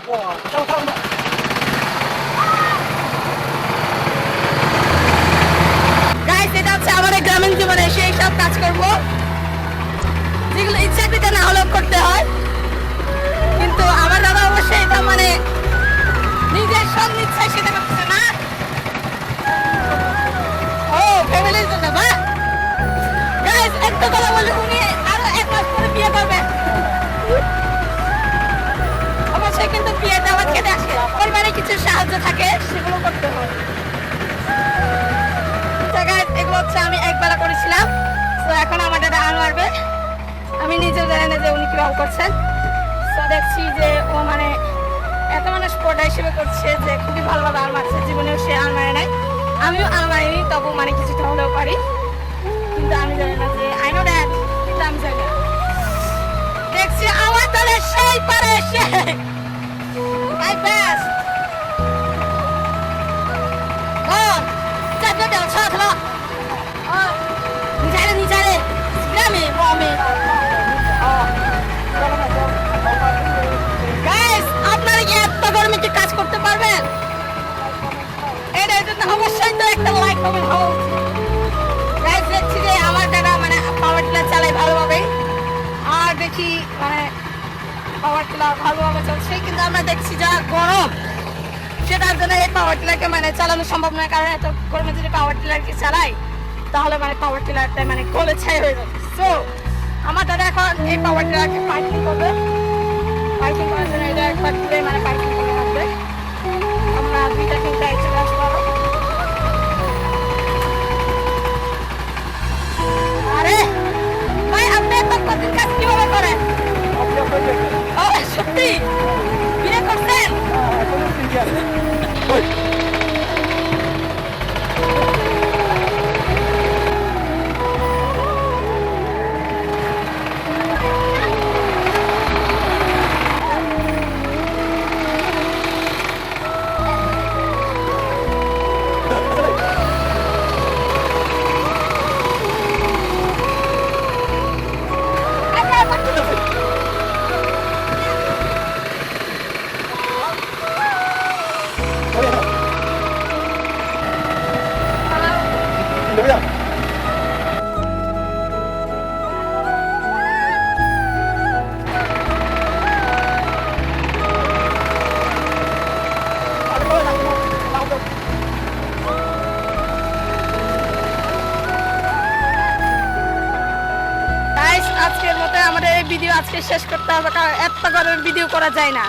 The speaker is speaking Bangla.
গাইস, এটা হচ্ছে আমাদের গ্রামীণ জীবনে সেই সব কাজ করবো যেগুলো ইচ্ছাকৃত না হলেও করতে হয়, কিন্তু আমার দাদা অবশ্যই এটা মানে নিজের সব ইচ্ছায় সেটা করতেছে না। ও ফ্যামিলির জন্য বা গাইস, একটা কথা বলি, উনি আরো 1 মাস পরে বিয়ে করবে। অবশ্যই কিন্তু বিয়ে দাওয়াত খেতে আসে, পরিবারে কিছু সাহায্য থাকে সেগুলো করতে হয়। গাইস, এগুলো হচ্ছে আমি একবেলা করেছিলাম, তো এখন আমার দাদা আর মারবে। আমি নিজেও জানি না যে উনি কিভাবে করছেন। তো দেখছি যে ও মানে এত মানে স্পোর্ট হিসেবে করছে যে খুবই ভালোভাবে আর মারছে। জীবনেও সে আর মারে নাই, আমিও আর মারিনি, তবু মানে কিছুটা হলেও পারি। কিন্তু আমি জানি না যে আই নো দ্যাট, কিন্তু আমি জানি না। দেখছি আমার দলে সেই পারে সে মাই বেস্ট这辆车什么？你猜的，Grammy Mommy。Guys, আপনারা কি এত গরমে কি কাজ করতে পারবেন? এটার জন্য অবশ্যই তো একটা লাইক কমেন্ট হোক। Guys, দেখছি যে আমার দাদা মানে পাওয়ার টিলার চালায় ভালোভাবে, আর দেখি মানে পাওয়ার টিলার ভালোভাবে চলছে, কিন্তু আমরা দেখছি যা গরম, সেটার জন্য এই পাওয়ার টিলারকে মানে চালানো সম্ভব নয়। কারণ এত গরমে যদি পাওয়ার টিলারকে চালাই তাহলে মানে পাওয়ার টিলারটা মানে গলে ছাই হয়ে যাবে। সো আমার দাদা এখন এই পাওয়ার টিলারকে পার্কিং করবে। পার্কিং করার জন্য এটা একবার তুলে মানে পার্কিং করে রাখবে। আমরা 2টা-3টা চলে আসবো। আরে ভাই, আপনি এত কঠিন কাজ কিভাবে করেন? ও সত্যি বিয়ে করছেন? আজকের মতো আমাদের এই ভিডিও আজকে শেষ করতে হবে, কারণ এত গরমের ভিডিও করা যায় না।